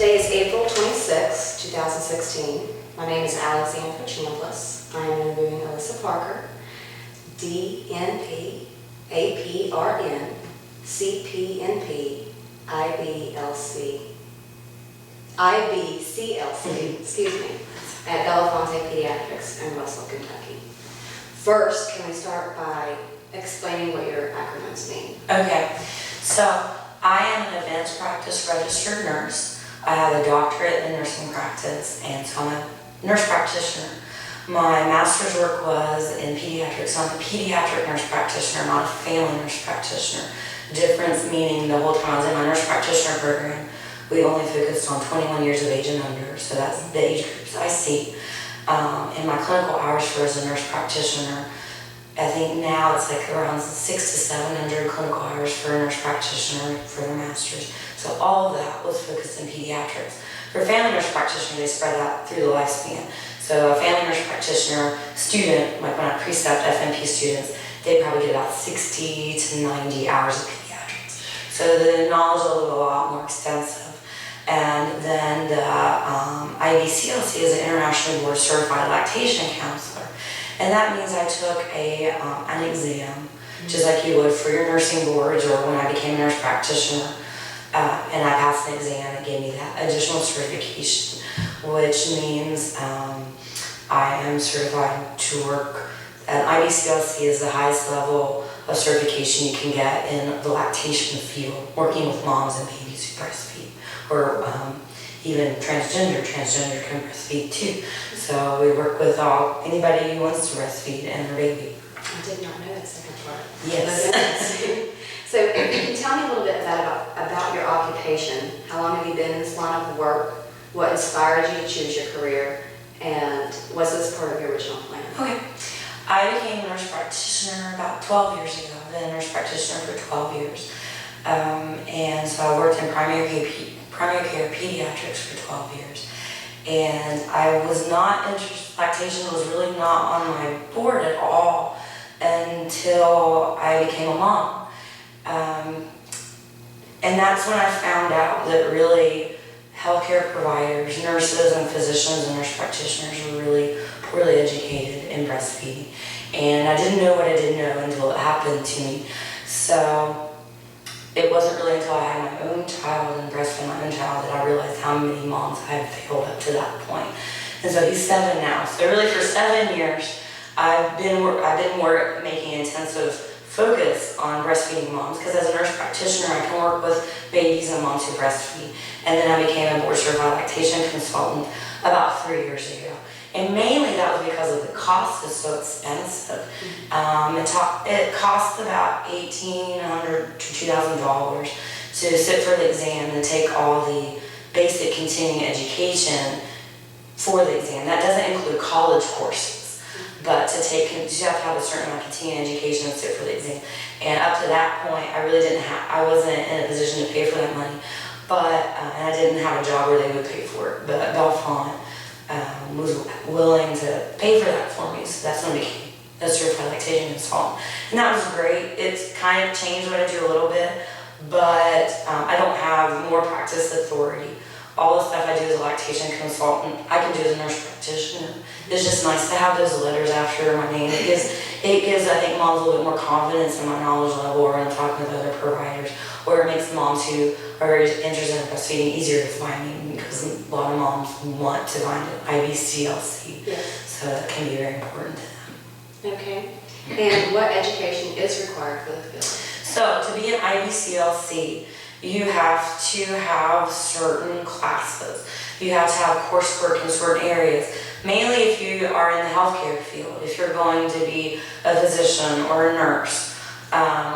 Today is April 26, 2016. My name is Alexandra Chambliss. I am interviewing Alyssa Parker, DNP, APRN, CPNP, IBCLC, excuse me, at Belafonte Pediatrics in Russell, Kentucky. First, can we start by explaining what your acronyms mean? Okay, so I am an advanced practice registered nurse. I have a doctorate in nursing practice, and so I'm a nurse practitioner. My master's work was in pediatrics, so I'm a pediatric nurse practitioner, not a family nurse practitioner. Difference meaning the whole time I was in my nurse practitioner program, we only focused on 21 years of age and under, so that's the age groups I see. In my clinical hours for as a nurse practitioner, I think now it's like around 600 to 700 clinical hours for a nurse practitioner for their master's. So all of that was focused in pediatrics. For a family nurse practitioner, they spread that through the lifespan. So a family nurse practitioner student, like when I precept FNP students, they probably get about 60 to 90 hours of pediatrics. So the knowledge is a lot more extensive. And then the IBCLC is an internationally board certified lactation counselor. And that means I took an exam, just like you would for your nursing boards or when I became a nurse practitioner. And I passed an exam that gave me that additional certification, which means I am certified to work. And IBCLC is the highest level of certification you can get in the lactation field, working with moms and babies who breastfeed, or even transgender can breastfeed too. So we work with anybody who wants to breastfeed and their baby. I did not know that second part. Yes. So can you tell me a little bit about your occupation? How long have you been in this line of work? What inspired you to choose your career? And was this part of your original plan? Okay. I became a nurse practitioner about 12 years ago. I've been a nurse practitioner for 12 years. And so I worked in primary care pediatrics for 12 years. And I was not interested, lactation was really not on my board at all until I became a mom. And that's when I found out that really healthcare providers, nurses and physicians and nurse practitioners were really poorly educated in breastfeeding. And I didn't know what I didn't know until it happened to me. So it wasn't really until I had my own child and breastfed my own child that I realized how many moms I had failed up to that point. And so he's 7 now. So really for 7 years, I've been making intensive focus on breastfeeding moms, because as a nurse practitioner, I can work with babies and moms who breastfeed. And then I became a board certified lactation consultant about 3 years ago. And mainly that was because of the cost is so expensive. It costs about $1,800 to $2,000 to sit for the exam and take all the basic continuing education for the exam. That doesn't include college courses. But you have to have a certain amount of continuing education and sit for the exam. And up to that point, I wasn't in a position to pay for that money. But, and I didn't have a job where they would pay for it. But Belfont was willing to pay for that for me. So that's when I became a certified lactation consultant. And that was great. It's kind of changed what I do a little bit. But I don't have more practice authority. All the stuff I do as a lactation consultant, I can do as a nurse practitioner. It's just nice to have those letters after my name. It gives I think, moms a little bit more confidence in my knowledge level or when I'm talking with other providers, or it makes moms who are very interested in breastfeeding easier to find me, because a lot of moms want to find an IBCLC. Yes. So that can be very important to them. Okay. And what education is required for the field? So to be an IBCLC, you have to have certain classes. You have to have coursework in certain areas. Mainly if you are in the healthcare field, if you're going to be a physician or a nurse,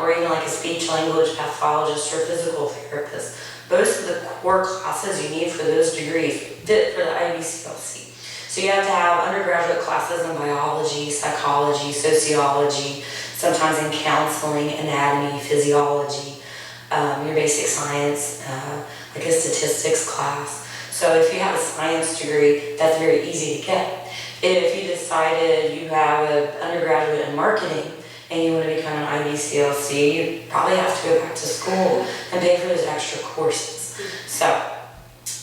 or even like a speech language pathologist or physical therapist. Most of the core classes you need for those degrees fit for the IBCLC. So you have to have undergraduate classes in biology, psychology, sociology, sometimes in counseling, anatomy, physiology, your basic science, like a statistics class. So if you have a science degree, that's very easy to get. If you decided you have an undergraduate in marketing and you want to become an IBCLC, you probably have to go back to school and pay for those extra courses. So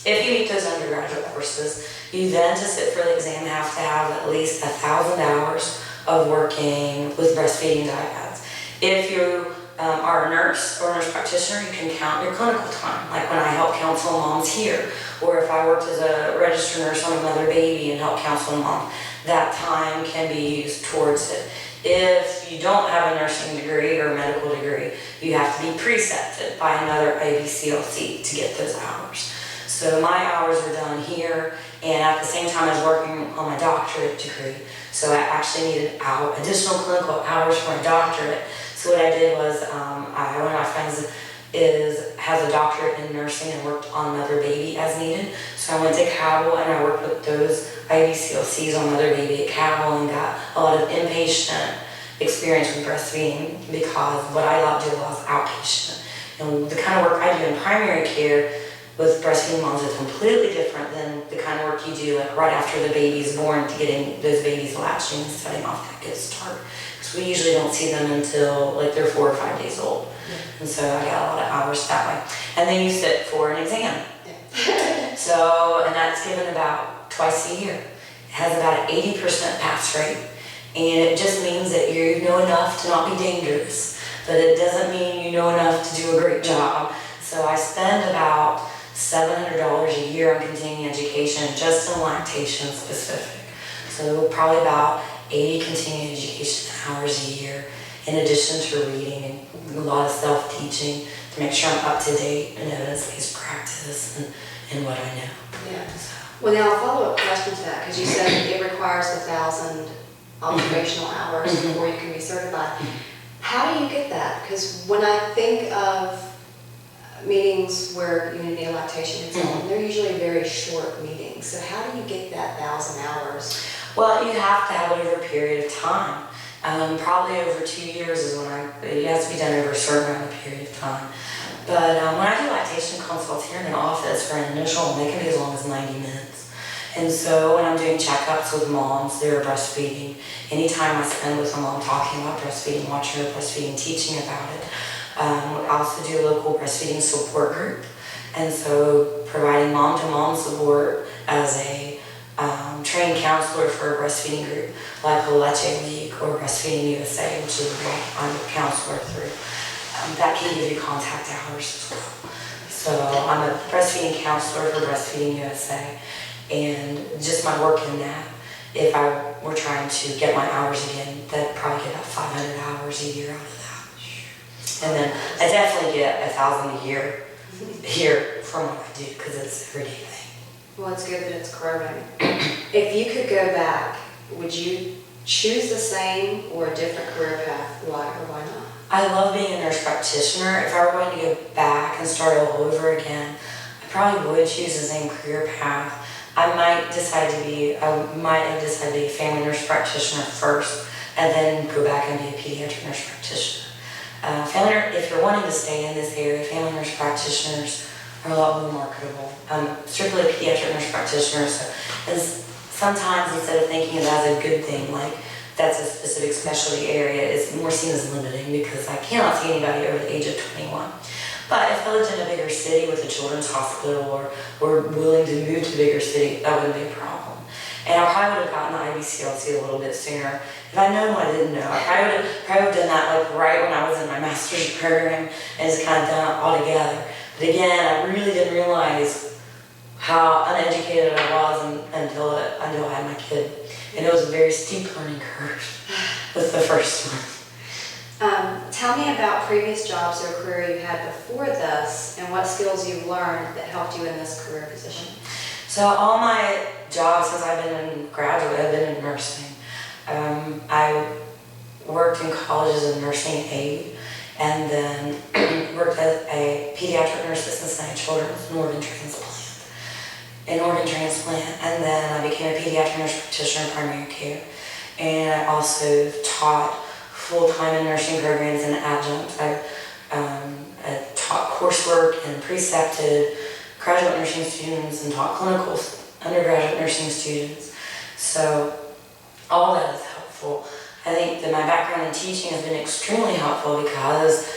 If you meet those undergraduate courses, you then, to sit for the exam, have to have at least 1,000 hours of working with breastfeeding diepads. If you are a nurse or a nurse practitioner, you can count your clinical time, like when I help counsel moms here, or if I worked as a registered nurse on a mother baby and help counsel mom, that time can be used towards it. If you don't have a nursing degree or a medical degree, you have to be precepted by another IBCLC to get those hours. So my hours were done here, and at the same time I was working on my doctorate degree. So I actually needed additional clinical hours for my doctorate. So what I did was, one of my friends has a doctorate in nursing and worked on mother baby as needed. So I went to Cabell and I worked with those IBCLCs on mother baby at Cabell and got a lot of inpatient experience with breastfeeding, because what I love to do was outpatient. And the kind of work I do in primary care with breastfeeding moms is completely different than the kind of work you do like right after the baby's born, to getting those babies latching and setting off that good start. Because we usually don't see them until like they're 4 or 5 days old. And so I got a lot of hours that way. And then you sit for an exam. So, and that's given about twice a year. It has about an 80% pass rate. And it just means that you know enough to not be dangerous. But it doesn't mean you know enough to do a great job. So I spend about $700 a year on continuing education, just in lactation specific. So probably about 80 continuing education hours a year, in addition to reading and a lot of self-teaching to make sure I'm up to date in evidence-based practice and what I know. Yeah. Well, now a follow-up question to that, because you said it requires 1,000 occupational hours before you can be certified. How do you get that? Because when I think of meetings where you need lactation and so on, they're usually very short meetings. So how do you get that 1,000 hours? Well, you have to have it over a period of time. Probably over 2 years is when it has to be done over a certain amount of period of time. But when I do lactation consults here in the office for an initial, they can be as long as 90 minutes. And so when I'm doing checkups with moms that are breastfeeding, anytime I spend with a mom talking about breastfeeding, watching her breastfeeding, teaching about it, I also do a local breastfeeding support group. And so providing mom-to-mom support as a trained counselor for a breastfeeding group like Leche League or Breastfeeding USA, which is what I'm a counselor through. That can give you contact hours as well. So I'm a breastfeeding counselor for Breastfeeding USA, and just my work in that, if I were trying to get my hours again, that'd probably get about 500 hours a year out of that. And then I definitely get 1,000 a year here from what I do, because it's a everyday thing. Well, it's good that it's growing. If you could go back, would you choose the same or a different career path? Why or why not? I love being a nurse practitioner. If I were going to go back and start all over again, I probably would choose the same career path. I might have decided to be a family nurse practitioner first, and then go back and be a pediatric nurse practitioner. If you're wanting to stay in this area, family nurse practitioners are a lot more marketable. I'm strictly a pediatric nurse practitioner, so sometimes instead of thinking of that as a good thing, like that's a specific specialty area, it's more seen as limiting, because I cannot see anybody over the age of 21. But if I lived in a bigger city with a children's hospital, or were willing to move to a bigger city, that wouldn't be a problem. And I probably would have gotten the IBCLC a little bit sooner. If I'd known what I didn't know, I probably would have done that like right when I was in my master's program, and just kind of done it all together. But again, I really didn't realize how uneducated I was until I had my kid. And it was a very steep learning curve with the first one. Tell me about previous jobs or career you had before this, and what skills you've learned that helped you in this career position. So all my jobs since I've been in graduate, I've been in nursing. I worked in college as a nursing aide, and then worked as a pediatric nurse at Cincinnati Children's in organ transplant, and then I became a pediatric nurse practitioner in primary care. And I also taught full-time in nursing programs and adjunct. I taught coursework and precepted graduate nursing students and taught clinical undergraduate nursing students. So all that is helpful. I think that my background in teaching has been extremely helpful, because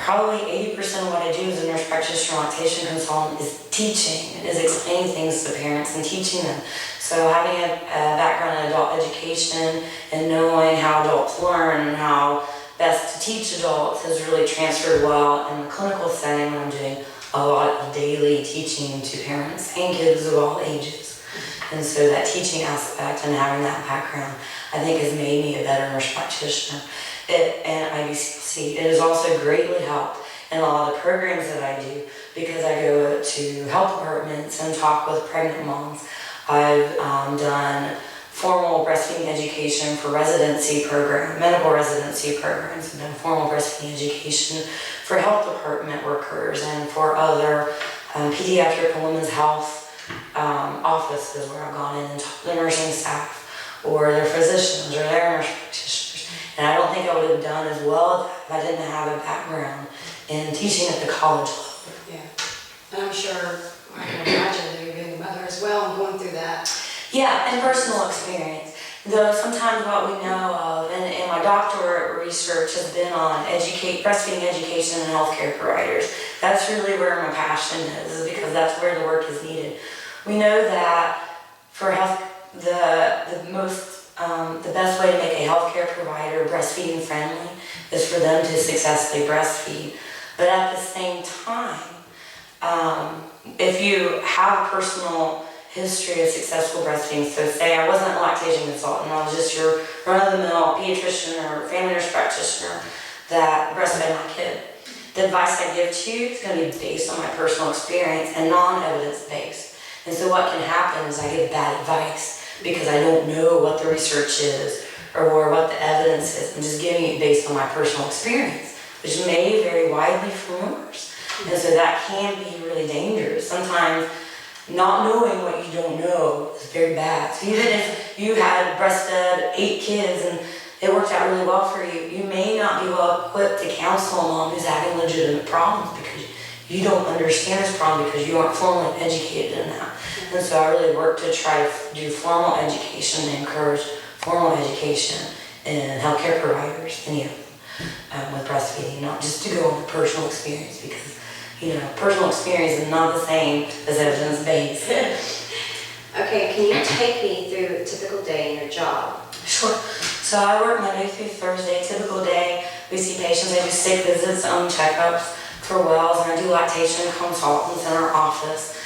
probably 80% of what I do as a nurse practitioner lactation consultant is teaching, is explaining things to parents and teaching them. So having a background in adult education and knowing how adults learn and how best to teach adults has really transferred well in the clinical setting when I'm doing a lot of daily teaching to parents and kids of all ages. And so that teaching aspect and having that background, I think, has made me a better nurse practitioner. And IBCLC, it has also greatly helped in a lot of the programs that I do, because I go to health departments and talk with pregnant moms. I've done formal breastfeeding education for residency program, medical residency programs, and done formal breastfeeding education for health department workers and for other pediatric and women's health offices where I've gone in and talked to the nursing staff or their physicians or their nurse practitioners. And I don't think I would have done as well if I didn't have a background in teaching at the college level. Yeah, and I'm sure, I can imagine that you're being a mother as well and going through that. Yeah, and personal experience. Though sometimes what we know of, and my doctorate research has been on breastfeeding education and healthcare providers. That's really where my passion is because that's where the work is needed. We know that for health, the best way to make a healthcare provider breastfeeding friendly is for them to successfully breastfeed. But at the same time, if you have a personal history of successful breastfeeding, so say I wasn't a lactation consultant, I was just your run-of-the-mill pediatrician or family nurse practitioner that breastfed my kid, the advice I give to you is going to be based on my personal experience and non-evidence-based. And so what can happen is I give bad advice because I don't know what the research is or what the evidence is. I'm just giving it based on my personal experience, which may vary widely from yours. And so that can be really dangerous. Sometimes not knowing what you don't know is very bad. So even if you had breastfed 8 kids and it worked out really well for you, you may not be well equipped to counsel a mom who's having legitimate problems because you don't understand this problem because you aren't formally educated in that. And so I really work to try to do formal education and encourage formal education in healthcare providers, any of them, with breastfeeding, not just to go on personal experience because, personal experience is not the same as evidence-based. Okay, can you take me through a typical day in your job? Sure. So I work Monday through Thursday, typical day. We see patients, I do sick visits, checkups for wells, and I do lactation consultants in our office.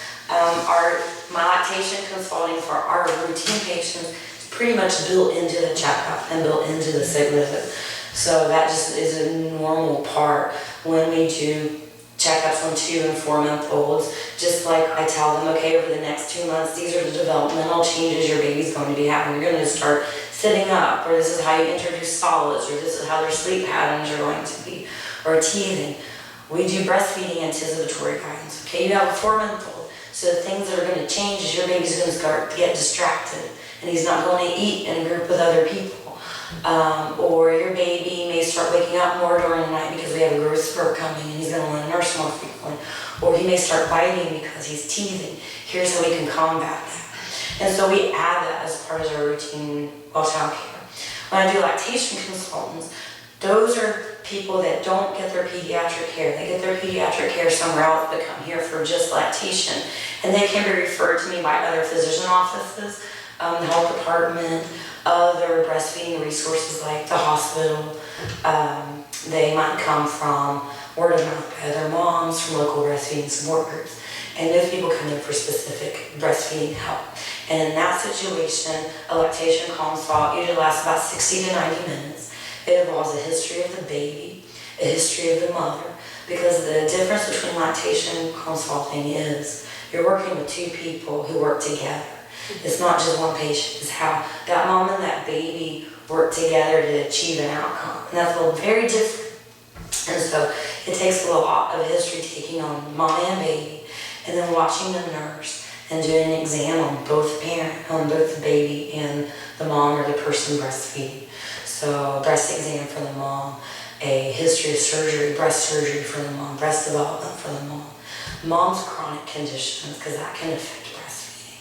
My lactation consulting for our routine patients is pretty much built into the checkup and built into the sick visit. So that just is a normal part when we do checkups on 2 and 4 month olds. Just like I tell them, okay, over the next 2 months, these are the developmental changes your baby's going to be having. You're going to start sitting up, or this is how you introduce solids, or this is how their sleep patterns are going to be, or teething. We do breastfeeding anticipatory guidance. Okay, you have a 4 month old. So the things that are going to change is your baby's going to start to get distracted and he's not going to eat in a group with other people. Or your baby may start waking up more during the night because we have a growth spurt coming and he's going to want to nurse more frequently. Or he may start biting because he's teething. Here's how we can combat that. And so we add that as part of our routine while child care. When I do lactation consultants, those are people that don't get their pediatric care. They get their pediatric care somewhere else but come here for just lactation. And they can be referred to me by other physician offices, the health department, other breastfeeding resources like the hospital. They might come from word of mouth by other moms, from local breastfeeding support groups. And those people come in for specific breastfeeding help. And in that situation, a lactation consult usually lasts about 60 to 90 minutes. It involves a history of the baby, a history of the mother, because the difference between lactation consulting is you're working with 2 people who work together. It's not just one patient. It's how that mom and that baby work together to achieve an outcome. And that's a little very different. And so it takes a lot of history taking on mom and baby, and then watching the nurse and doing an exam on both parent, on both the baby and the mom or the person breastfeeding. So breast exam for the mom, a history of surgery, breast surgery for the mom, breast development for the mom, mom's chronic conditions, because that can affect breastfeeding.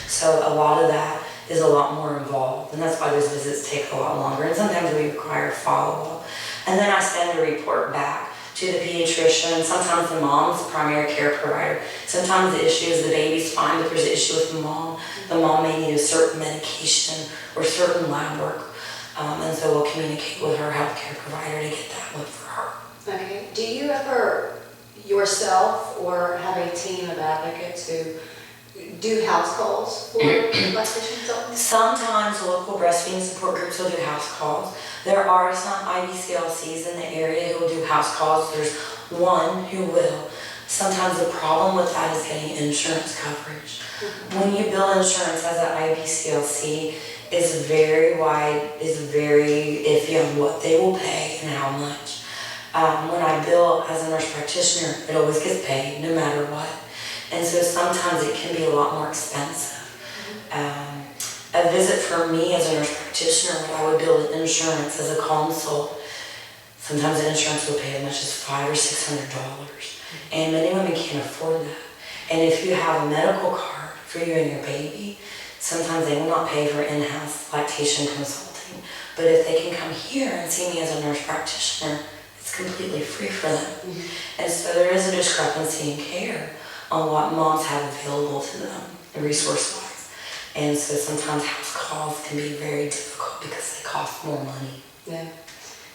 So a lot of that is a lot more involved, and that's why those visits take a lot longer, and sometimes we require follow-up. And then I send a report back to the pediatrician, sometimes the mom's primary care provider. Sometimes the issue is the baby's fine, but there's an issue with the mom. The mom may need a certain medication or certain lab work, and so we'll communicate with her healthcare provider to get that one for her. Okay. Do you ever yourself or have a team of advocates who do house calls for lactation consultants? Sometimes local breastfeeding support groups will do house calls. There are some IBCLCs in the area who will do house calls. There's one who will. Sometimes the problem with that is getting insurance coverage. When you bill insurance as an IBCLC, it's very wide, it's very iffy on what they will pay and how much. When I bill as a nurse practitioner, it always gets paid no matter what. And so sometimes it can be a lot more expensive. A visit for me as a nurse practitioner, when I would bill insurance as a consult, sometimes the insurance will pay as much as $500 or $600. And many women can't afford that. And if you have a medical card for you and your baby, sometimes they will not pay for in-house lactation consulting. But if they can come here and see me as a nurse practitioner, it's completely free for them. And so there is a discrepancy in care on what moms have available to them, resource-wise. And so sometimes house calls can be very difficult because they cost more money. Yeah.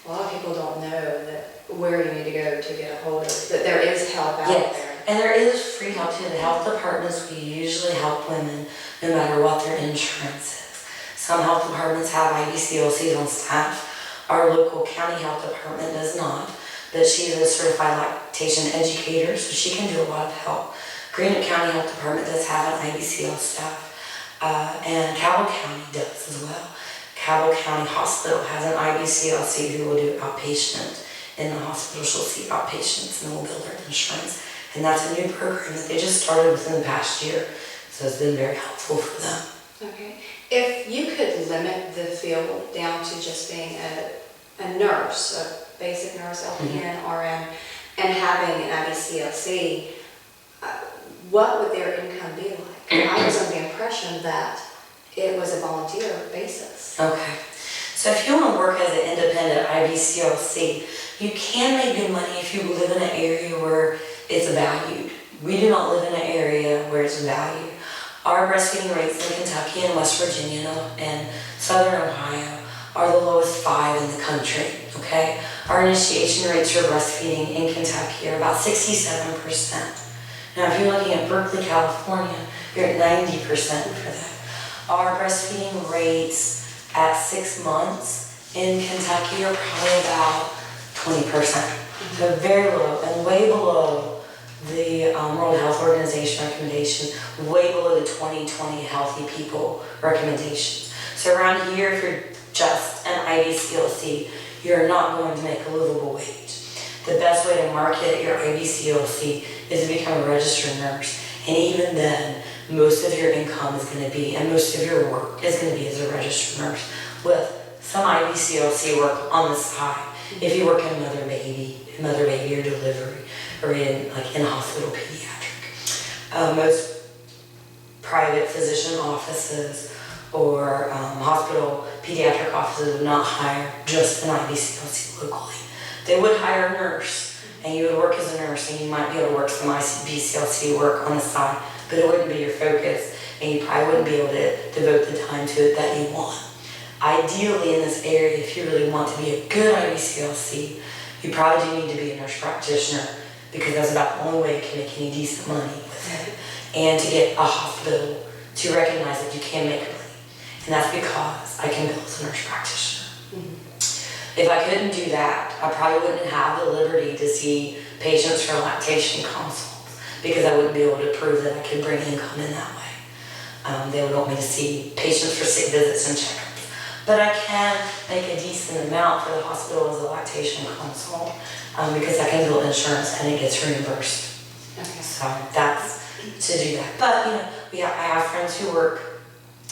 A lot of people don't know that where you need to go to get a hold of, that there is help out there. And there is free help too. The health departments, we usually help women no matter what their insurance is. Some health departments have IBCLCs on staff. Our local county health department does not, but she's a certified lactation educator, so she can do a lot of help. Greenup County Health Department does have an IBCL staff, and Cabell County does as well. Cabell County Hospital has an IBCLC who will do outpatient. In the hospital, she'll see outpatients and will bill their insurance. And that's a new program that they just started within the past year, so it's been very helpful for them. Okay. If you could limit the field down to just being a nurse, a basic nurse, LPN, RN, and having an IBCLC, what would their income be like? I was under the impression that it was a volunteer basis. Okay. So if you want to work as an independent IBCLC, you can make good money if you live in an area where it's valued. We do not live in an area where it's valued. Our breastfeeding rates in Kentucky and West Virginia and Southern Ohio are the lowest 5 in the country, okay? Our initiation rates for breastfeeding in Kentucky are about 67%. Now, if you're looking at Berkeley, California, you're at 90% for that. Our breastfeeding rates at 6 months in Kentucky are probably about 20%. So very low and way below the World Health Organization recommendations, way below the 2020 Healthy People recommendations. So around here, if you're just an IBCLC, you're not going to make a livable wage. The best way to market your IBCLC is to become a registered nurse. And even then, most of your income is going to be, and most of your work is going to be as a registered nurse with some IBCLC work on the side. If you work in mother baby or delivery, or in hospital pediatric. Most private physician offices or hospital pediatric offices would not hire just an IBCLC locally. They would hire a nurse, and you would work as a nurse, and you might be able to work some IBCLC work on the side, but it wouldn't be your focus, and you probably wouldn't be able to devote the time to it that you want. Ideally, in this area, if you really want to be a good IBCLC, you probably do need to be a nurse practitioner, because that's about the only way you can make any decent money with it, and to get a hospital to recognize that you can make money. And that's because I can bill as a nurse practitioner. If I couldn't do that, I probably wouldn't have the liberty to see patients for lactation consults, because I wouldn't be able to prove that I could bring income in that way. They would want me to see patients for sick visits and checkups. But I can make a decent amount for the hospital as a lactation consult, because I can bill insurance and it gets reimbursed. Okay. So that's to do that. But I have friends who work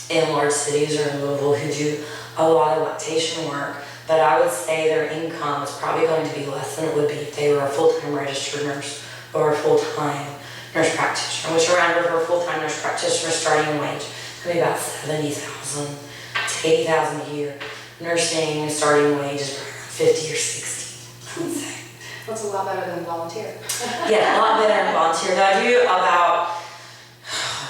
in large cities or in Louisville who do a lot of lactation work. But I would say their income is probably going to be less than it would be if they were a full-time registered nurse or a full-time nurse practitioner, which around here for a full-time nurse practitioner starting wage is going to be about $70,000 to $80,000 a year. Nursing starting wage is probably around 50 or 60, I would say. That's a lot better than volunteer. Yeah, a lot better than volunteer. I do about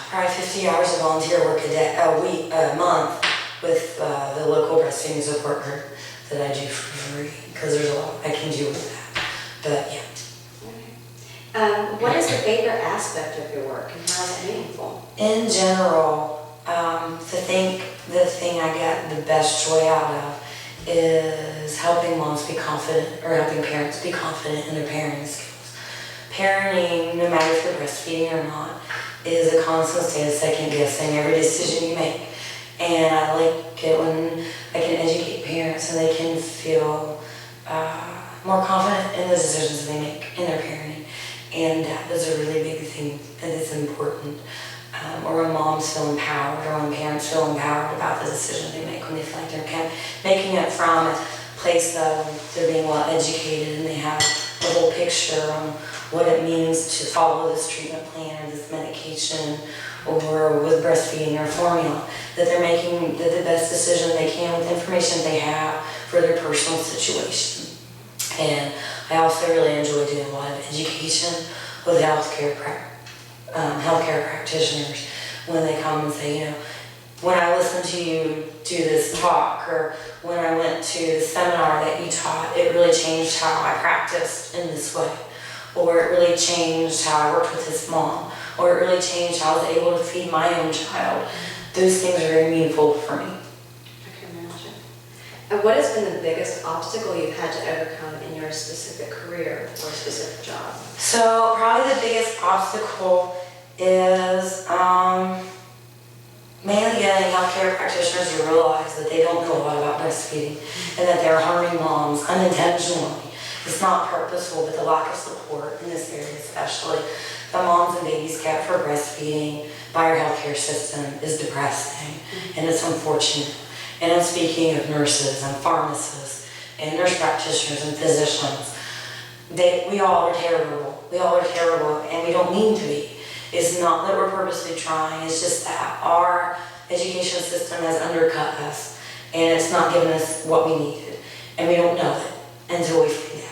probably 50 hours of volunteer work a month with the local breastfeeding support group that I do for free, because there's a lot I can do with that. But yeah. What is the favorite aspect of your work, and how is it meaningful? In general, the thing I get the best joy out of is helping moms be confident, or helping parents be confident in their parenting skills. Parenting, no matter if you're breastfeeding or not, is a constant state of second guessing every decision you make. And I like it when I can educate parents and they can feel more confident in the decisions they make in their parenting. And that is a really big thing that is important. Or when moms feel empowered, or when parents feel empowered about the decision they make, when they feel like they're making it from a place of they're being well educated and they have the whole picture on what it means to follow this treatment plan or this medication, or with breastfeeding or formula, that they're making the best decision they can with the information they have for their personal situation. And I also really enjoy doing a lot of education with healthcare practitioners when they come and say, you know, when I listened to you do this talk, or when I went to the seminar that you taught, it really changed how I practiced in this way, or it really changed how I worked with this mom, or it really changed how I was able to feed my own child. Those things are very meaningful for me. I can imagine. And what has been the biggest obstacle you've had to overcome in your specific career or specific job? So probably the biggest obstacle is mainly getting healthcare practitioners to realize that they don't know a lot about breastfeeding and that they're harming moms unintentionally. It's not purposeful, but the lack of support in this area, especially the moms and babies kept for breastfeeding by our healthcare system, is depressing, and it's unfortunate. And I'm speaking of nurses and pharmacists and nurse practitioners and physicians. We all are terrible. We all are terrible, and we don't mean to be. It's not that we're purposely trying, it's just that our education system has undercut us, and it's not given us what we needed, and we don't know it until we find out.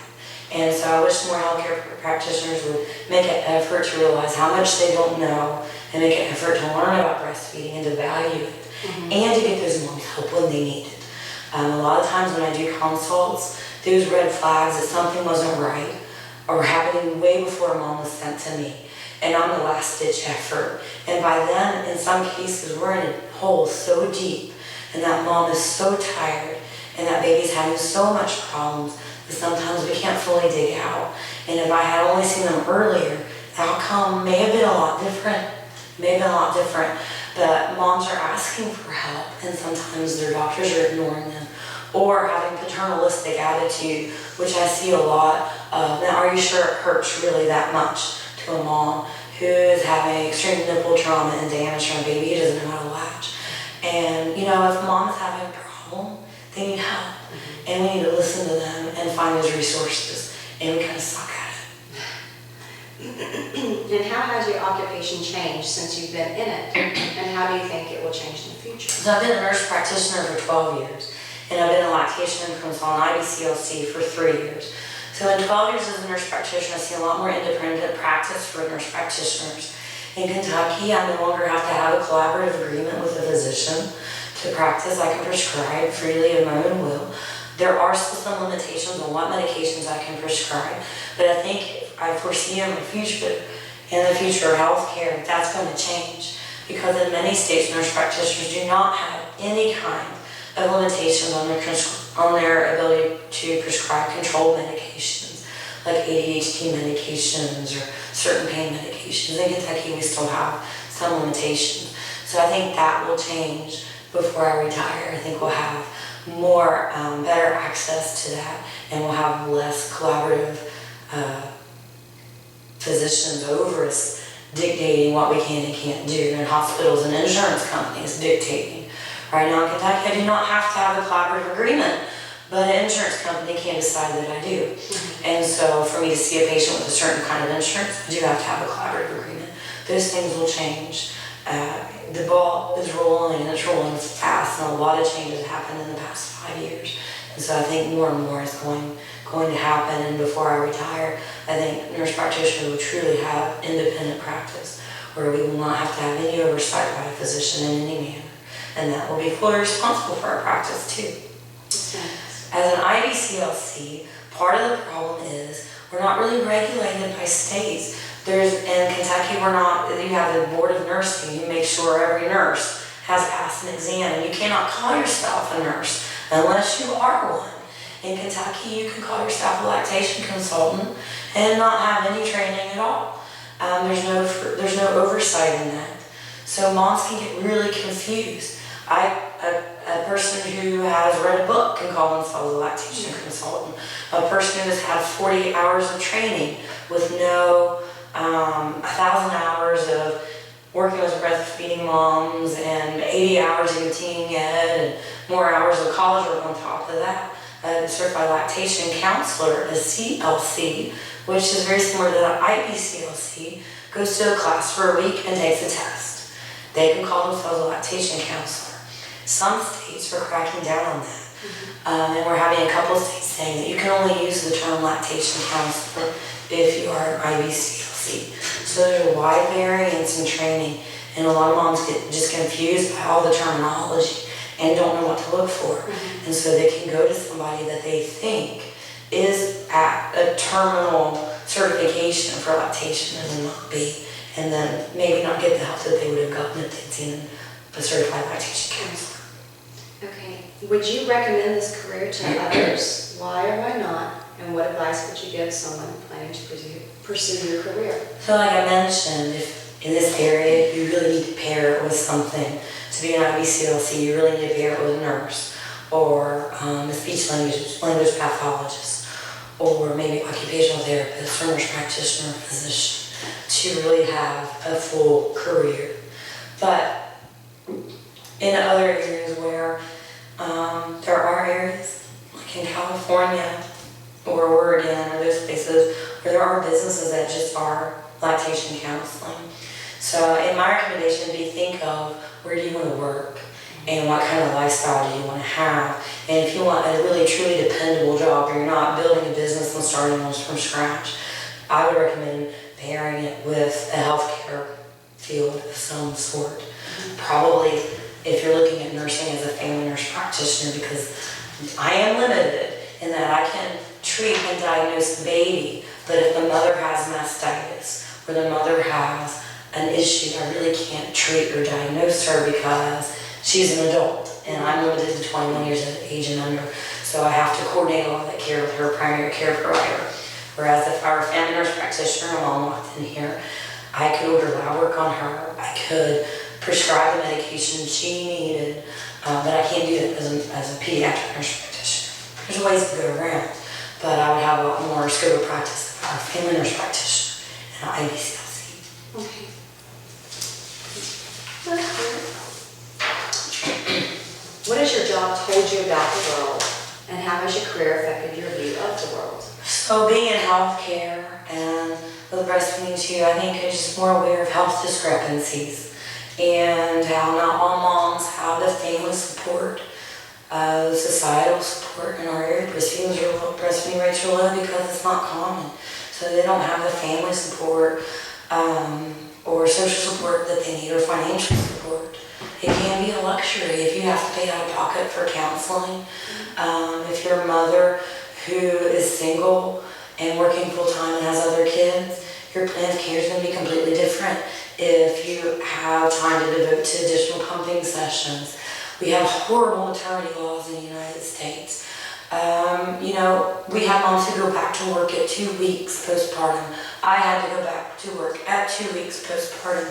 And so I wish more healthcare practitioners would make an effort to realize how much they don't know, and make an effort to learn about breastfeeding and to value it, and to get those moms help when they need it. A lot of times when I do consults, those red flags that something wasn't right are happening way before a mom was sent to me. And I'm the last ditch effort. And by then, in some cases, we're in a hole so deep, and that mom is so tired, and that baby's having so much problems that sometimes we can't fully dig out. And if I had only seen them earlier, the outcome may have been a lot different. But moms are asking for help, and sometimes their doctors are ignoring them, or having paternalistic attitude, which I see a lot of. Now, are you sure it hurts really that much to a mom who is having extreme nipple trauma and damage from a baby who doesn't know how to latch? And you know, if mom is having a problem, they need help, and we need to listen to them and find those resources, and we kind of suck at it. And how has your occupation changed since you've been in it, and how do you think it will change in the future? So I've been a nurse practitioner for 12 years, and I've been a lactation principal on IBCLC for 3 years. So in 12 years as a nurse practitioner, I've seen a lot more independent practice for nurse practitioners. In Kentucky, I no longer have to have a collaborative agreement with a physician to practice. I can prescribe freely of my own will. There are still some limitations on what medications I can prescribe, but I think I foresee in the future of healthcare, that's going to change, because in many states, nurse practitioners do not have any kind of limitations on their ability to prescribe controlled medications, like ADHD medications or certain pain medications. In Kentucky, we still have some limitations. So I think that will change before I retire. I think we'll have more, better access to that, and we'll have less collaborative physicians over us dictating what we can and can't do, and hospitals and insurance companies dictating. Right now in Kentucky, I do not have to have a collaborative agreement, but an insurance company can decide that I do. And so for me to see a patient with a certain kind of insurance, I do have to have a collaborative agreement. Those things will change. The ball is rolling, and it's rolling fast, and a lot of changes happened in the past 5 years And so I think more and more is going to happen. And before I retire, I think nurse practitioner will truly have independent practice, where we will not have to have any oversight by a physician in any manner. And that will be fully responsible for our practice too. As an IBCLC, part of the problem is we're not really regulated by states. In Kentucky, you have the Board of Nursing who makes sure every nurse has passed an exam, and you cannot call yourself a nurse unless you are one. In Kentucky, you can call yourself a lactation consultant and not have any training at all. There's no oversight in that. So moms can get really confused. A person who has read a book can call themselves a lactation consultant. A person who has had 40 hours of training with no 1,000 hours of working with breastfeeding moms and 80 hours of teen ed and more hours of college work on top of that. A certified lactation counselor, a CLC, which is very similar to the IBCLC, goes to a class for a week and takes a test. They can call themselves a lactation counselor. Some states are cracking down on that. And we're having a couple of states saying that you can only use the term lactation counselor if you are an IBCLC. So there's a wide variance in training, and a lot of moms get just confused by all the terminology and don't know what to look for. And so they can go to somebody that they think is at a terminal certification for lactation and will not be, and then maybe not get the help that they would have gotten if they'd seen a certified lactation counselor. Okay, would you recommend this career to others? Why or why not? And what advice would you give someone planning to pursue your career? So like I mentioned, if in this area you really need to pair it with something. To be an IBCLC, you really need to pair it with a nurse or a speech language pathologist, or maybe occupational therapist or nurse practitioner or physician to really have a full career. But in other areas where there are areas, like in California or Oregon or those places, where there are businesses that just are lactation counseling. So in my recommendation would be think of where do you want to work and what kind of lifestyle do you want to have. And if you want a really truly dependable job where you're not building a business and starting one from scratch, I would recommend pairing it with a healthcare field of some sort. Probably if you're looking at nursing as a family nurse practitioner, because I am limited in that I can treat and diagnose the baby, but if the mother has mastitis or the mother has an issue, I really can't treat or diagnose her because she's an adult and I'm limited to 21 years of age and under. So I have to coordinate all that care with her primary care provider. Whereas if I were a family nurse practitioner, a mom walked in here, I could order lab work on her, I could prescribe the medication she needed, but I can't do that as a pediatric nurse practitioner. There's ways to go around, but I would have a lot more scope of practice if I were a family nurse practitioner and an IBCLC. Okay. What has your job told you about the world, and how has your career affected your view of the world? So being in healthcare and with breastfeeding too, I think I'm just more aware of health discrepancies and how not all moms have the family support, societal support in our area. Breastfeeding rates are low because it's not common. So they don't have the family support or social support that they need, or financial support. It can be a luxury if you have to pay out of pocket for counseling. If you're a mother who is single and working full-time and has other kids, your plan of care is going to be completely different. If you have time to devote to additional pumping sessions, we have horrible maternity laws in the United States. We have moms who go back to work at 2 weeks postpartum. I had to go back to work at 2 weeks postpartum.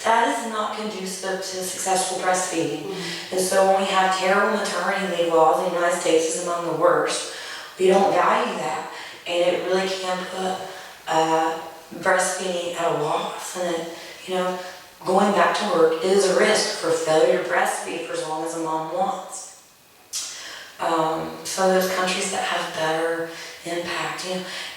That is not conducive to successful breastfeeding. And so when we have terrible maternity leave laws in the United States is among the worst, we don't value that. And it really can put breastfeeding at a loss. And going back to work is a risk for failure to breastfeed for as long as a mom wants. So there's countries that have better impact,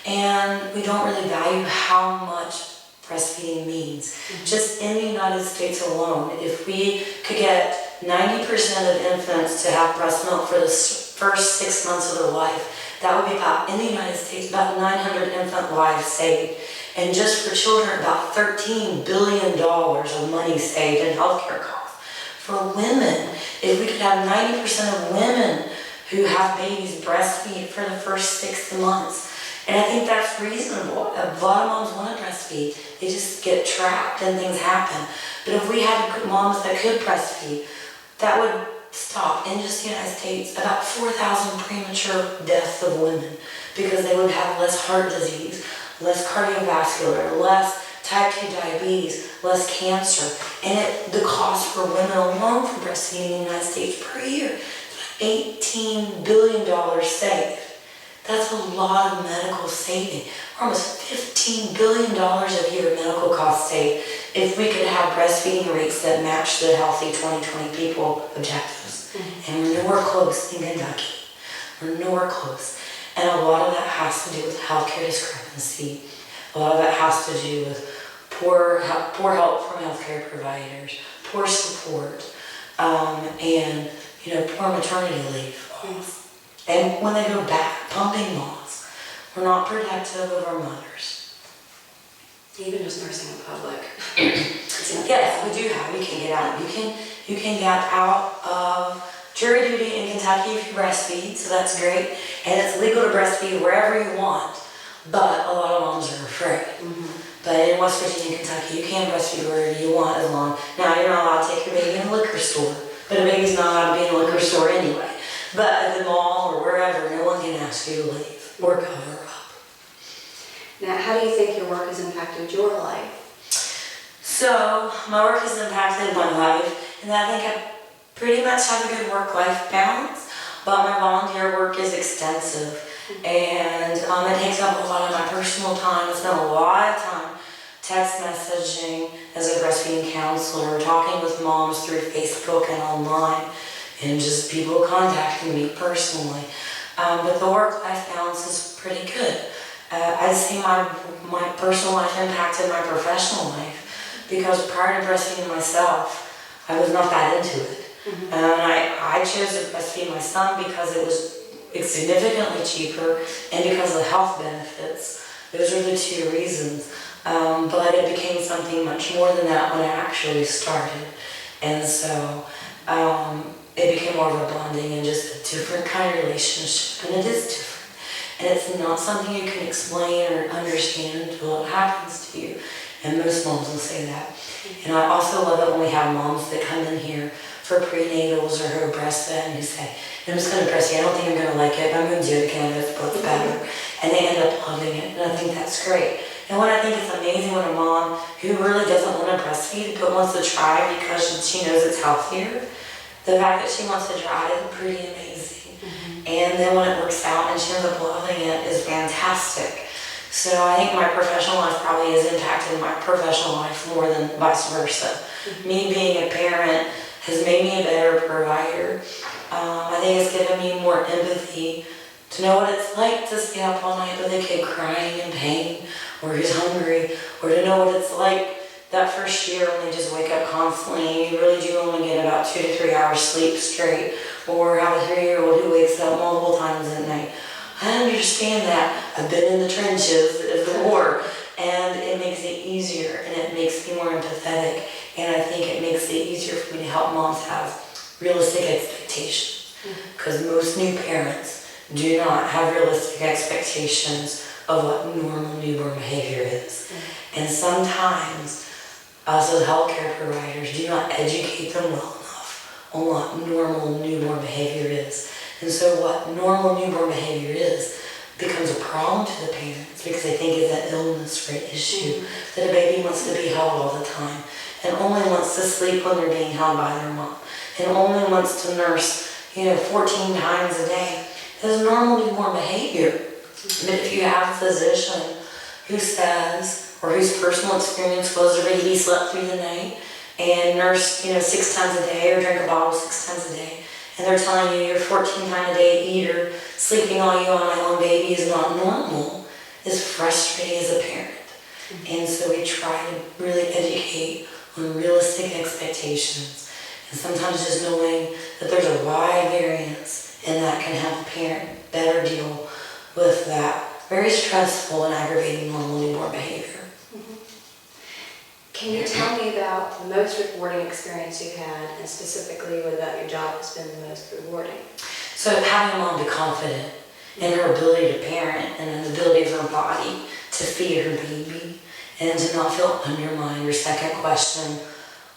and we don't really value how much breastfeeding means. Just in the United States alone, if we could get 90% of infants to have breast milk for the first 6 months of their life, that would be about, in the United States, about 900 infant lives saved. And just for children, about $13 billion of money saved in healthcare costs. For women, if we could have 90% of women who have babies breastfeed for the first 6 months. And I think that's reasonable. A lot of moms want to breastfeed. They just get trapped and things happen. But if we had moms that could breastfeed, that would stop, in just the United States, about 4,000 premature deaths of women, because they would have less heart disease, less cardiovascular, less type 2 diabetes, less cancer. And the cost for women alone for breastfeeding in the United States per year, $18 billion saved. That's a lot of medical saving. We're almost $15 billion a year medical costs saved if we could have breastfeeding rates that match the healthy 2020 people objectives. And we're nowhere close in Kentucky. We're nowhere close. And a lot of that has to do with healthcare discrepancy. A lot of that has to do with poor help from healthcare providers, poor support, and poor maternity leave laws. And when they go back, pumping laws, we're not protective of our mothers. Even just nursing in public. Yes, we do have. You can get out. You can get out of jury duty in Kentucky if you breastfeed, so that's great. And it's legal to breastfeed wherever you want, but a lot of moms are afraid. But in West Virginia and Kentucky, you can breastfeed wherever you want as long. Now, you're not allowed to take your baby in a liquor store, but a baby's not allowed to be in a liquor store anyway. But at the mall or wherever, no one can ask you to leave or cover up. Now, how do you think your work has impacted your life? So, my work has impacted my life, and I think I pretty much have a good work-life balance, but my volunteer work is extensive, and it takes up a lot of my personal time. I spend a lot of time text messaging as a breastfeeding counselor, talking with moms through Facebook and online, and just people contacting me personally. But the work-life balance is pretty good. I see my personal life impacted my professional life, because prior to breastfeeding myself, I was not that into it. And I chose to breastfeed my son because it's significantly cheaper and because of the health benefits. Those are the two reasons. But it became something much more than that when I actually started. And so it became more of a bonding and just a different kind of relationship. And it is different. And it's not something you can explain or understand until it happens to you. And most moms will say that. And I also love it when we have moms that come in here for prenatals or who are breastfed and who say, I'm just going to breastfeed, I don't think I'm going to like it, but I'm going to do it again, it's both better. And they end up loving it, and I think that's great. And what I think is amazing when a mom who really doesn't want to breastfeed but wants to try because she knows it's healthier, the fact that she wants to try it is pretty amazing. And then when it works out and she ends up loving it is fantastic. So I think my professional life probably has impacted my professional life more than vice versa. Me being a parent has made me a better provider. I think it's given me more empathy to know what it's like to stay up all night with a kid crying in pain or who's hungry, or to know what it's like that first year when they just wake up constantly and you really do only get about 2 to 3 hours sleep straight, or have a 3-year-old who wakes up multiple times at night. I understand that. I've been in the trenches of the war, and it makes it easier and it makes me more empathetic, and I think it makes it easier for me to help moms have realistic expectations, because most new parents do not have realistic expectations of what normal newborn behavior is. And sometimes us as healthcare providers do not educate them well enough on what normal newborn behavior is. And so what normal newborn behavior is becomes a problem to the parents, because they think it's an illness or an issue, that a baby wants to be held all the time and only wants to sleep when they're being held by their mom and only wants to nurse 14 times a day. That's normal newborn behavior. But if you have a physician who says, or whose personal experience was their baby slept through the night and nursed 6 times a day or drank a bottle 6 times a day, and they're telling you your 14 time a day eater, sleeping all you all night long baby is not normal, is frustrating as a parent. And so we try to really educate on realistic expectations. And sometimes just knowing that there's a wide variance and that can help a parent better deal with that very stressful and aggravating normal newborn behavior. Can you tell me about the most rewarding experience you had, and specifically what about your job has been the most rewarding? So having a mom be confident in her ability to parent and in the ability of her body to feed her baby and to not feel undermined or second question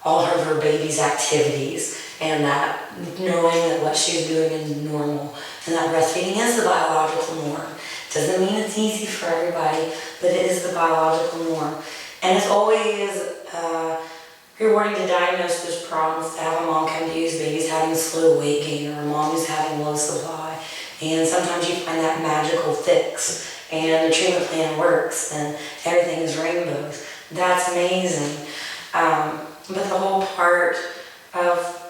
all of her baby's activities, and that knowing that what she's doing is normal and that breastfeeding is the biological norm. Doesn't mean it's easy for everybody, but it is the biological norm. And it's always rewarding to diagnose those problems, to have a mom come to you whose baby's having slow weight gain or a mom who's having low supply. And sometimes you find that magical fix and the treatment plan works and everything is rainbows. That's amazing. But the whole part of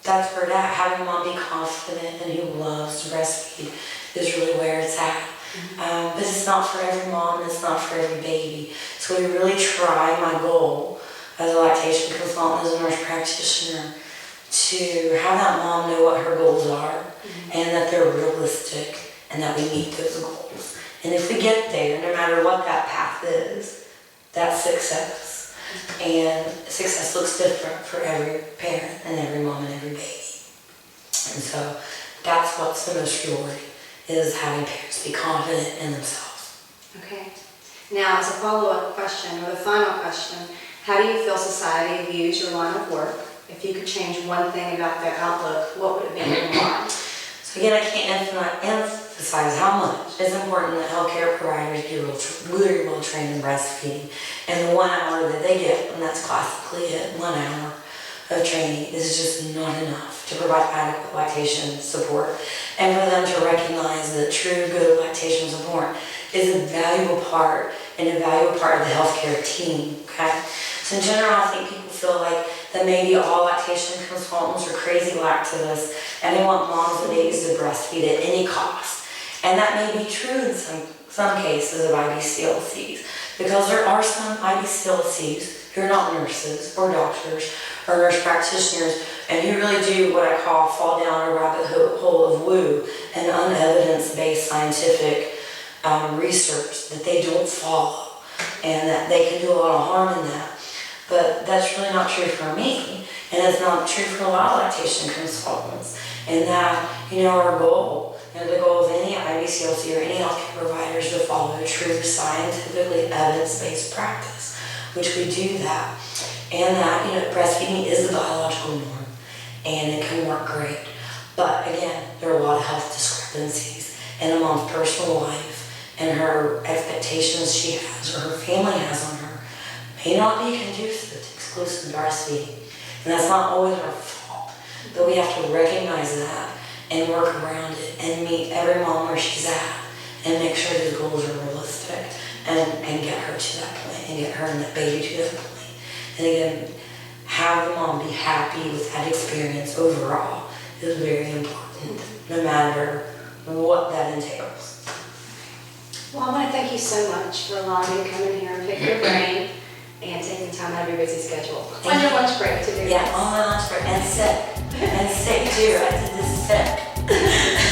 that's where that having a mom be confident and who loves to breastfeed is really where it's at. But it's not for every mom, and it's not for every baby. So we really try, my goal as a lactation consultant, as a nurse practitioner, to have that mom know what her goals are and that they're realistic and that we meet those goals. And if we get there, no matter what that path is, that's success. And success looks different for every parent and every mom and every baby. And so that's what's the most rewarding, is having parents be confident in themselves. Okay. Now, as a follow-up question, or the final question, how do you feel society views your line of work? If you could change one thing about their outlook, what would it be and why? So again, I can't emphasize how much it's important that healthcare providers get really well trained in breastfeeding. And the 1 hour that they get, and that's classically it, 1 hour of training, is just not enough to provide adequate lactation support. And for them to recognize that true good lactation support is a valuable part of the healthcare team, okay? So in general, I think people feel like that maybe all lactation consultants are crazy lactivists and they want moms and babies to breastfeed at any cost. And that may be true in some cases of IBCLCs, because there are some IBCLCs who are not nurses or doctors or nurse practitioners and who really do what I call fall down a rabbit hole of woo and unevidence-based scientific research that they don't follow, and that they can do a lot of harm in that. But that's really not true for me, and it's not true for a lot of lactation consultants. And that, our goal, the goal of any IBCLC or any healthcare provider is to follow true scientifically evidence-based practice, which we do that. And that, breastfeeding is the biological norm, and it can work great. But again, there are a lot of health discrepancies in a mom's personal life, and her expectations she has or her family has on her may not be conducive to exclusive breastfeeding. And that's not always our fault, but we have to recognize that and work around it and meet every mom where she's at and make sure those goals are realistic and get her to that point and get her and that baby to that point. And again, have the mom be happy with that experience overall is very important, no matter what that entails. Well, I want to thank you so much for allowing me to come in here and pick your brain and taking time out of your busy schedule. On your lunch break to do this. Yeah, on my lunch break. And sick. And sick too. I did this sick.